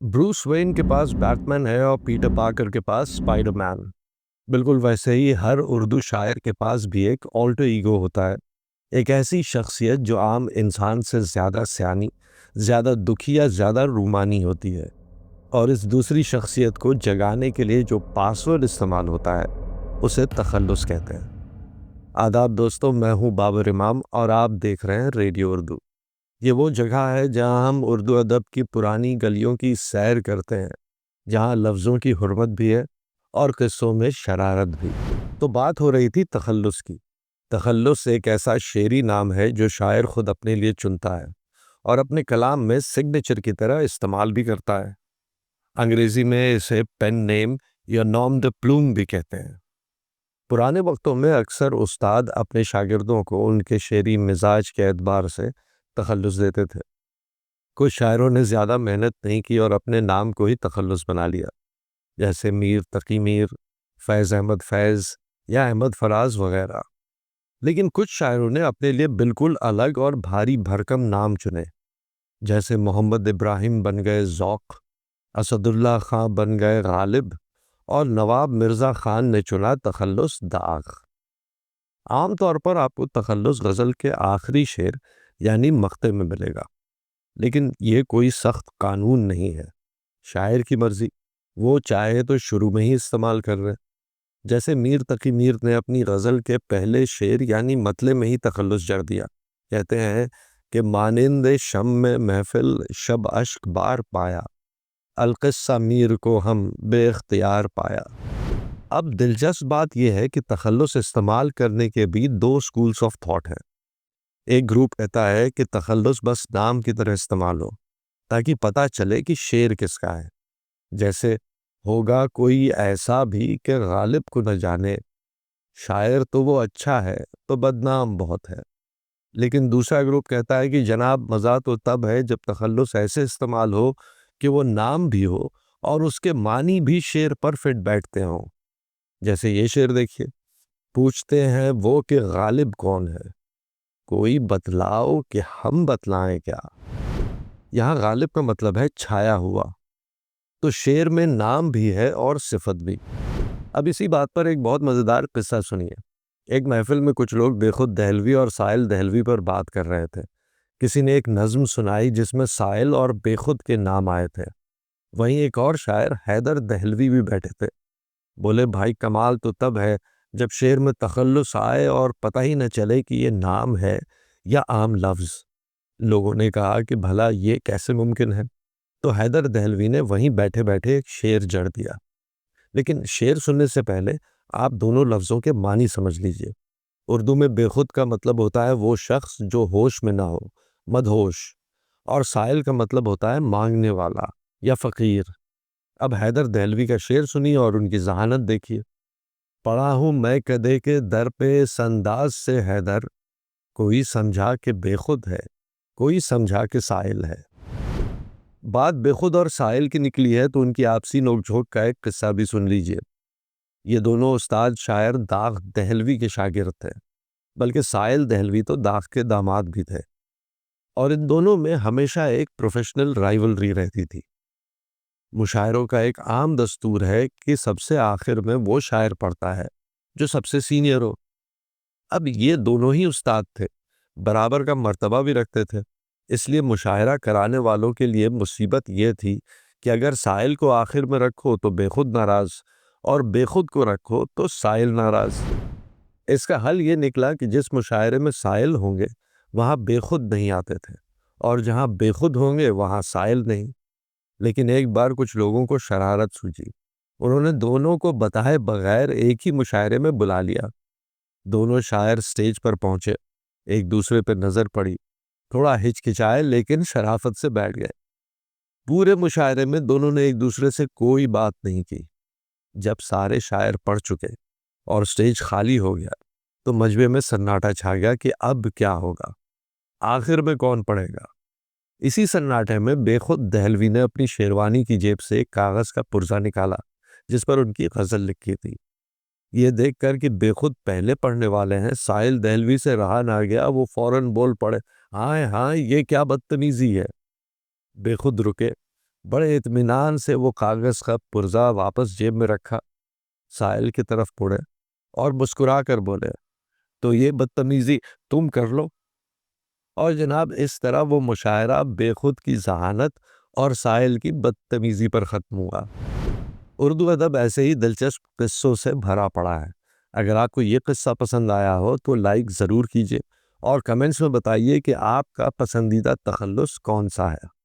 Bruce Wayne के पास Batman है और पीटर पार्कर के पास स्पाइडर मैन। बिल्कुल वैसे ही हर उर्दू शायर के पास भी एक ऑल्टर ईगो होता है। एक ऐसी शख्सियत जो आम इंसान से ज़्यादा सयानी, ज़्यादा दुखी या ज़्यादा रूमानी होती है। और इस दूसरी शख्सियत को जगाने के लिए जो पासवर्ड इस्तेमाल होता है उसे तखल्लुस कहते हैं। आदाब दोस्तों, मैं हूँ बाबर इमाम और आप देख रहे हैं रेडियो उर्दू। ये वो जगह है जहाँ हम उर्दू अदब की पुरानी गलियों की सैर करते हैं, जहाँ लफ्ज़ों की हुर्मत भी है और किस्सों में शरारत भी। तो बात हो रही थी तखल्लुस की। तखल्लुस एक ऐसा शेरी नाम है जो शायर खुद अपने लिए चुनता है और अपने कलाम में सिग्नेचर की तरह इस्तेमाल भी करता है। अंग्रेज़ी में इसे पेन नेम या नॉम द प्लूम भी कहते हैं। पुराने वक्तों में अक्सर उस्ताद अपने शागिर्दों को उनके शेरी मिजाज के एतबार से तखल्लुस देते थे। कुछ शायरों ने ज़्यादा मेहनत नहीं की और अपने नाम को ही तखल्लुस बना लिया, जैसे मीर तकी मीर, फैज़ अहमद फैज़ या अहमद फराज वगैरह। लेकिन कुछ शायरों ने अपने लिए बिल्कुल अलग और भारी भरकम नाम चुने, जैसे मोहम्मद इब्राहिम बन गए ज़ौक़, असदुल्ला खां बन गए गालिब और नवाब मिर्ज़ा खान ने चुना तखल्लुस दाग। आम तौर पर आपको तखल्लुस गज़ल के आखिरी शेर यानी मक्ते में मिलेगा, लेकिन ये कोई सख्त कानून नहीं है। शायर की मर्जी, वो चाहे तो शुरू में ही इस्तेमाल कर रहे। जैसे मीर तकी मीर ने अपनी गज़ल के पहले शेर यानी मतले में ही तखल्लुस जड़ दिया। कहते हैं कि मानिंद शम में महफिल शब अश्क बार पाया, अलक़िस्सा मीर को हम बेख्तियार पाया। अब दिलचस्प बात यह है कि तखल्लुस इस्तेमाल करने के भी दो स्कूल्स ऑफ थॉट हैं। एक ग्रुप कहता है कि तखल्लुस बस नाम की तरह इस्तेमाल हो, ताकि पता चले कि शेर किसका है। जैसे होगा कोई ऐसा भी कि गालिब को न जाने, शायर तो वो अच्छा है तो बदनाम बहुत है। लेकिन दूसरा ग्रुप कहता है कि जनाब मज़ा तो तब है जब तखल्लुस ऐसे इस्तेमाल हो कि वो नाम भी हो और उसके मानी भी शेर पर फिट बैठते हों। जैसे ये शेर देखिए, पूछते हैं वो कि गालिब कौन है, कोई बतलाओ कि हम बतलाएं क्या। यहाँ गालिब का मतलब है छाया हुआ, तो शेर में नाम भी है और सिफत भी। अब इसी बात पर एक बहुत मज़ेदार किस्सा सुनिए। एक महफिल में कुछ लोग बेखुद दहलवी और साहिल दहलवी पर बात कर रहे थे। किसी ने एक नज़्म सुनाई जिसमें साहिल और बेखुद के नाम आए थे। वहीं एक और शायर हैदर दहलवी भी बैठे थे। बोले, भाई कमाल तो तब है जब शेर में तखल्लुस आए और पता ही न चले कि ये नाम है या आम लफ्ज़। लोगों ने कहा कि भला ये कैसे मुमकिन है। तो हैदर दहलवी ने वहीं बैठे बैठे एक शेर जड़ दिया। लेकिन शेर सुनने से पहले आप दोनों लफ्ज़ों के मानी समझ लीजिए। उर्दू में बेखुद का मतलब होता है वो शख्स जो होश में ना हो, मदहोश। और साइल का मतलब होता है मांगने वाला या फ़कीर। अब हैदर दहलवी का शेर सुनिए और उनकी ज़हानत देखिए। पड़ा हूँ मैं कदे के दर पे संदाज से हैदर, कोई समझा के बेखुद है, कोई समझा के साइल है। बात बेखुद और साहिल की निकली है तो उनकी आपसी नोकझोंक का एक किस्सा भी सुन लीजिए। ये दोनों उस्ताद शायर दाग दहलवी के शागिर्द थे, बल्कि साहिल दहलवी तो दाग के दामाद भी थे। और इन दोनों में हमेशा एक प्रोफेशनल राइवलरी रहती थी। मुशायरों का एक आम दस्तूर है कि सबसे आखिर में वो शायर पढ़ता है जो सबसे सीनियर हो। अब ये दोनों ही उस्ताद थे, बराबर का मर्तबा भी रखते थे। इसलिए मुशायरा कराने वालों के लिए मुसीबत ये थी कि अगर साइल को आखिर में रखो तो बेखुद नाराज, और बेखुद को रखो तो साइल नाराज। इसका हल ये निकला कि जिस मुशायरे में साइल होंगे वहाँ बेखुद नहीं आते थे, और जहाँ बेखुद होंगे वहाँ साइल नहीं। लेकिन एक बार कुछ लोगों को शरारत सूझी। उन्होंने दोनों को बताए बगैर एक ही मुशायरे में बुला लिया। दोनों शायर स्टेज पर पहुंचे, एक दूसरे पर नजर पड़ी, थोड़ा हिचकिचाए लेकिन शराफत से बैठ गए। पूरे मुशायरे में दोनों ने एक दूसरे से कोई बात नहीं की। जब सारे शायर पढ़ चुके और स्टेज खाली हो गया तो मजमे में सन्नाटा छा गया कि अब क्या होगा, आखिर में कौन पढ़ेगा। इसी सन्नाटे में बेखुद दहलवी ने अपनी शेरवानी की जेब से एक कागज का पुर्जा निकाला जिस पर उनकी गजल लिखी थी। ये देखकर कि बेखुद पहले पढ़ने वाले हैं, साहिल दहलवी से रहा ना गया, वो फौरन बोल पड़े, हाँ हाँ, ये क्या बदतमीजी है। बेखुद रुके, بڑے اطمینان سے وہ کاغذ کا پرزہ واپس جیب میں رکھا، ساحل کی طرف مڑے اور مسکرا کر بولے، تو یہ بدتمیزی تم کر لو۔ اور جناب اس طرح وہ مشاعرہ بے خود کی ذہانت اور ساحل کی بدتمیزی پر ختم ہوا۔ اردو ادب ایسے ہی دلچسپ قصوں سے بھرا پڑا ہے۔ اگر آپ کو یہ قصہ پسند آیا ہو تو لائک ضرور کیجیے اور کمنٹس میں بتائیے کہ آپ کا پسندیدہ تخلص کون سا ہے۔